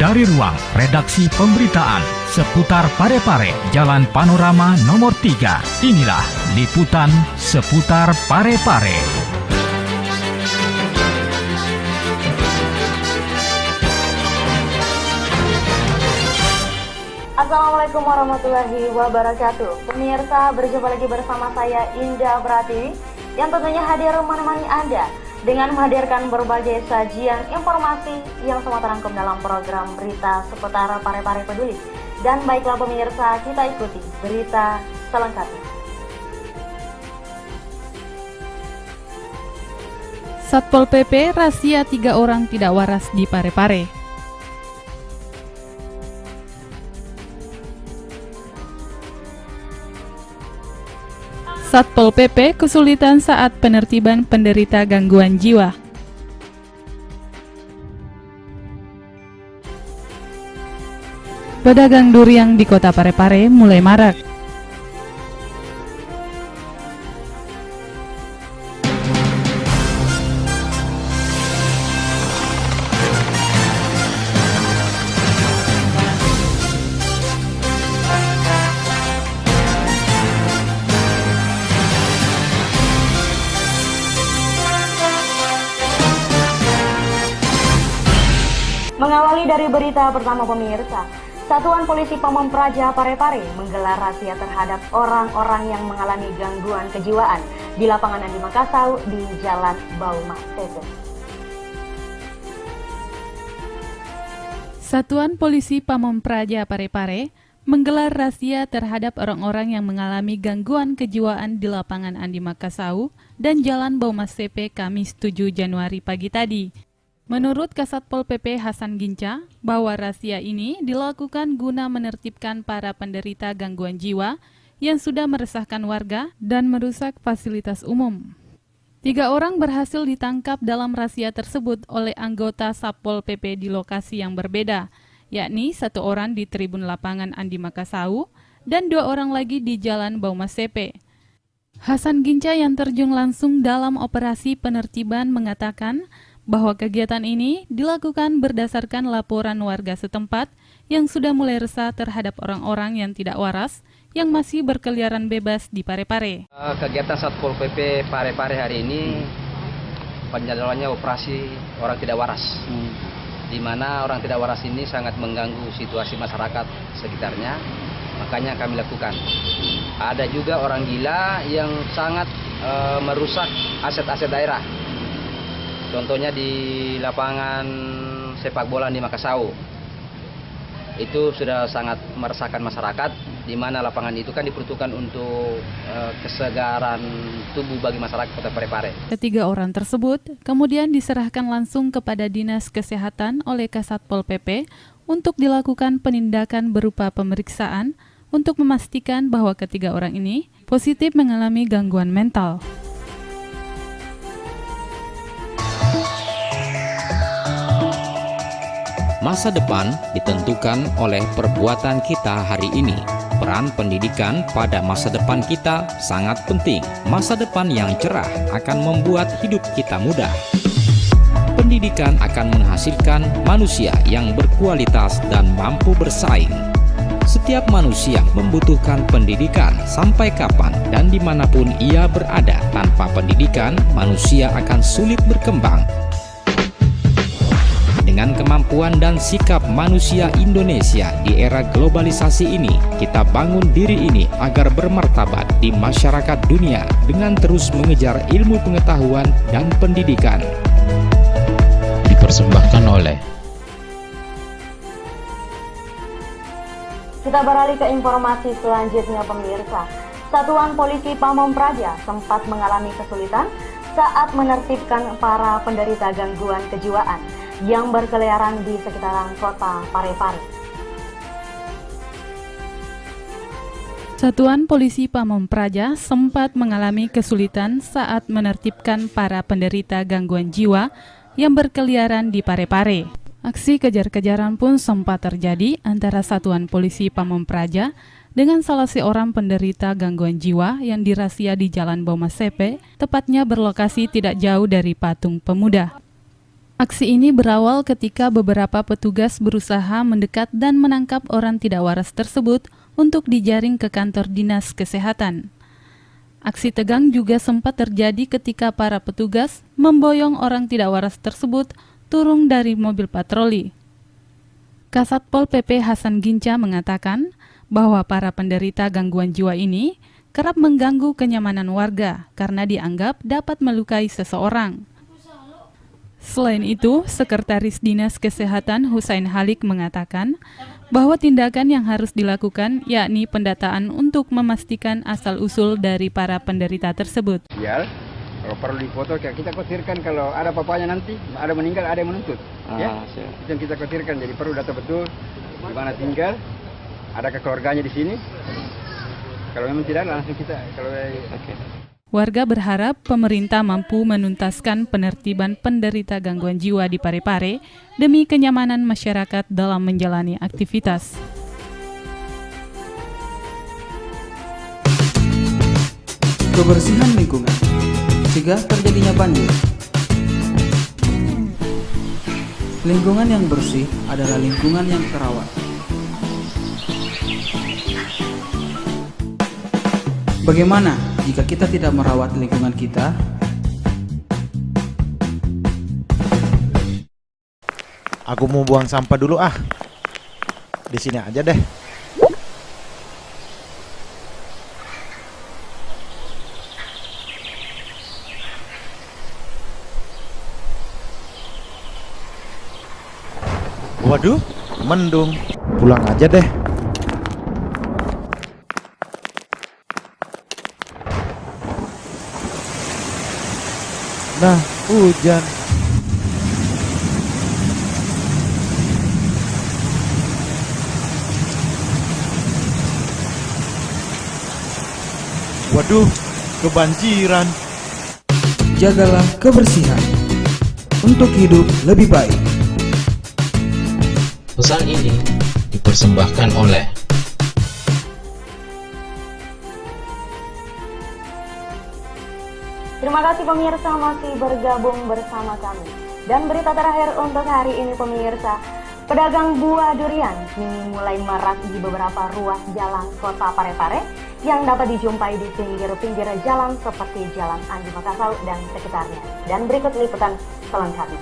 Dari ruang redaksi pemberitaan seputar Parepare, Jalan Panorama nomor 3, inilah liputan seputar Parepare. Assalamualaikum warahmatullahi wabarakatuh. Pemirsa, berjumpa lagi bersama saya Indah Pratiwi yang tentunya hadir menemani Anda dengan menghadirkan berbagai sajian informasi yang semua terangkum dalam program berita seputar Parepare Peduli. Dan baiklah pemirsa, kita ikuti berita selengkapnya. Satpol PP razia 3 orang tidak waras di Parepare. Satpol PP kesulitan saat penertiban penderita gangguan jiwa. Pedagang durian di kota Parepare mulai marak. Mengawali dari berita pertama pemirsa, Satuan Polisi Pamong Praja Parepare menggelar razia terhadap orang-orang yang mengalami gangguan kejiwaan di lapangan Andi Makassau di Jalan Bauma Tete. Satuan Polisi Pamong Praja Parepare menggelar razia terhadap orang-orang yang mengalami gangguan kejiwaan di lapangan Andi Makassau dan Jalan Bauma Tete Kamis 7 Januari pagi tadi. Menurut Kasatpol PP Hasan Ginca, bahwa razia ini dilakukan guna menertibkan para penderita gangguan jiwa yang sudah meresahkan warga dan merusak fasilitas umum. 3 orang berhasil ditangkap dalam razia tersebut oleh anggota Satpol PP di lokasi yang berbeda, yakni 1 orang di Tribun Lapangan Andi Makassau dan 2 orang lagi di Jalan Bauma Tete. Hasan Ginca yang terjun langsung dalam operasi penertiban mengatakan bahwa kegiatan ini dilakukan berdasarkan laporan warga setempat yang sudah mulai resah terhadap orang-orang yang tidak waras yang masih berkeliaran bebas di Parepare. Kegiatan Satpol PP Parepare hari ini penjadwalannya operasi orang tidak waras, di mana orang tidak waras ini sangat mengganggu situasi masyarakat sekitarnya, makanya kami lakukan. Ada juga orang gila yang sangat merusak aset-aset daerah. Contohnya di lapangan sepak bola di Makassau, itu sudah sangat meresahkan masyarakat, di mana lapangan itu kan diperuntukkan untuk kesegaran tubuh bagi masyarakat Kota Parepare. Ketiga orang tersebut kemudian diserahkan langsung kepada Dinas Kesehatan oleh Kasatpol PP untuk dilakukan penindakan berupa pemeriksaan untuk memastikan bahwa ketiga orang ini positif mengalami gangguan mental. Masa depan ditentukan oleh perbuatan kita hari ini. Peran pendidikan pada masa depan kita sangat penting. Masa depan yang cerah akan membuat hidup kita mudah. Pendidikan akan menghasilkan manusia yang berkualitas dan mampu bersaing. Setiap manusia membutuhkan pendidikan sampai kapan dan dimanapun ia berada. Tanpa pendidikan, manusia akan sulit berkembang. Dengan kemampuan dan sikap manusia Indonesia di era globalisasi ini, kita bangun diri ini agar bermartabat di masyarakat dunia dengan terus mengejar ilmu pengetahuan dan pendidikan. Dipersembahkan oleh. Kita beralih ke informasi selanjutnya pemirsa. Satuan Polisi Pamong Praja sempat mengalami kesulitan saat menertibkan para penderita gangguan kejiwaan yang berkeliaran di sekitaran kota Parepare. Satuan Polisi Pamong Praja sempat mengalami kesulitan saat menertibkan para penderita gangguan jiwa yang berkeliaran di Parepare. Aksi kejar-kejaran pun sempat terjadi antara Satuan Polisi Pamong Praja dengan salah seorang penderita gangguan jiwa yang dirazia di Jalan Bauma Tete, tepatnya berlokasi tidak jauh dari Patung Pemuda. Aksi ini berawal ketika beberapa petugas berusaha mendekat dan menangkap orang tidak waras tersebut untuk dijaring ke kantor dinas kesehatan. Aksi tegang juga sempat terjadi ketika para petugas memboyong orang tidak waras tersebut turun dari mobil patroli. Kasatpol PP Hasan Ginca mengatakan bahwa para penderita gangguan jiwa ini kerap mengganggu kenyamanan warga karena dianggap dapat melukai seseorang. Selain itu, Sekretaris Dinas Kesehatan Husain Halik mengatakan bahwa tindakan yang harus dilakukan yakni pendataan untuk memastikan asal-usul dari para penderita tersebut. Ya, kalau perlu difoto, kita khawatirkan kalau ada apa-apanya nanti, ada meninggal, ada yang menuntut. Itu yang kita khawatirkan, jadi perlu data betul di mana tinggal, adakah keluarganya di sini. Kalau memang tidak, langsung kita. Warga berharap pemerintah mampu menuntaskan penertiban penderita gangguan jiwa di Parepare demi kenyamanan masyarakat dalam menjalani aktivitas. Kebersihan lingkungan, cegah terjadinya banjir. Lingkungan yang bersih adalah lingkungan yang terawat. Bagaimana jika kita tidak merawat lingkungan kita? Aku mau buang sampah dulu ah. Di sini aja deh. Waduh, mendung. Pulang aja deh. Nah, hujan. Waduh, kebanjiran. Jagalah kebersihan untuk hidup lebih baik. Pesan ini dipersembahkan oleh Terima kasih pemirsa masih bergabung bersama kami. Dan berita terakhir untuk hari ini pemirsa, pedagang buah durian kini mulai marak di beberapa ruas jalan kota Parepare yang dapat dijumpai di pinggir-pinggir jalan seperti Jalan Andi Makassau dan sekitarnya. Dan berikut liputan selengkapnya.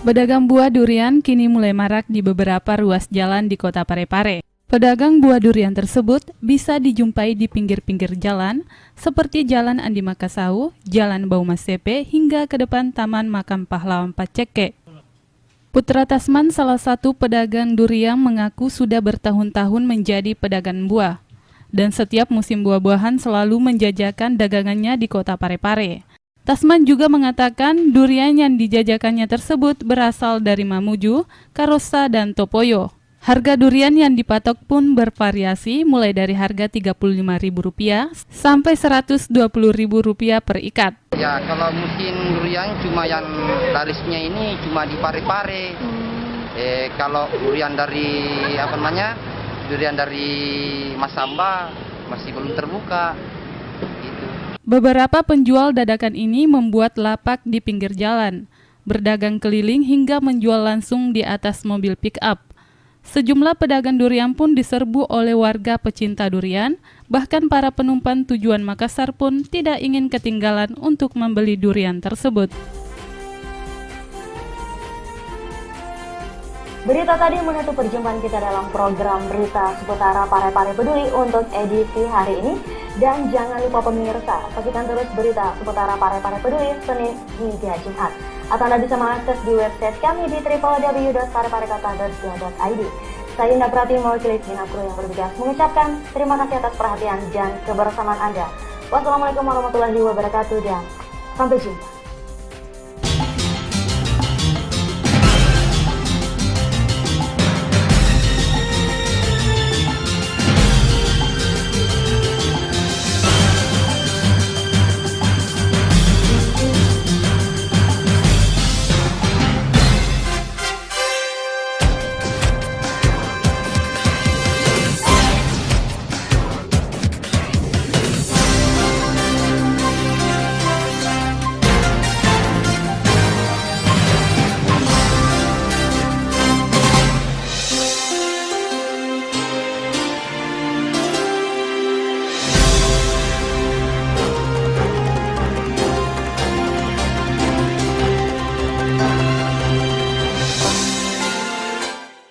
Pedagang buah durian kini mulai marak di beberapa ruas jalan di kota Parepare. Pedagang buah durian tersebut bisa dijumpai di pinggir-pinggir jalan seperti Jalan Andi Makassau, Jalan Baumas CP hingga ke depan Taman Makam Pahlawan Paceke. Putra Tasman, salah satu pedagang durian, mengaku sudah bertahun-tahun menjadi pedagang buah dan setiap musim buah-buahan selalu menjajakan dagangannya di kota Parepare. Tasman juga mengatakan durian yang dijajakannya tersebut berasal dari Mamuju, Karosa, dan Topoyo. Harga durian yang dipatok pun bervariasi mulai dari harga Rp35.000 sampai Rp120.000 per ikat. Ya, kalau musim durian cuma yang larisnya ini cuma di Parepare. Kalau durian dari durian dari Masamba masih belum terbuka. Gitu. Beberapa penjual dadakan ini membuat lapak di pinggir jalan, berdagang keliling hingga menjual langsung di atas mobil pick-up. Sejumlah pedagang durian pun diserbu oleh warga pecinta durian, bahkan para penumpang tujuan Makassar pun tidak ingin ketinggalan untuk membeli durian tersebut. Berita tadi menutup perjumpaan kita dalam program berita seputar Parepare Peduli untuk edisi hari ini. Dan jangan lupa pemirsa, saksikan terus berita seputar Parepare Peduli Senin hingga Jumat. Atau Anda bisa mengakses di website kami di www.pareparekota.go.id. Saya Indah Prati, mewakili segenap kru yang bertugas mengucapkan terima kasih atas perhatian dan kebersamaan Anda. Wassalamualaikum warahmatullahi wabarakatuh dan sampai jumpa.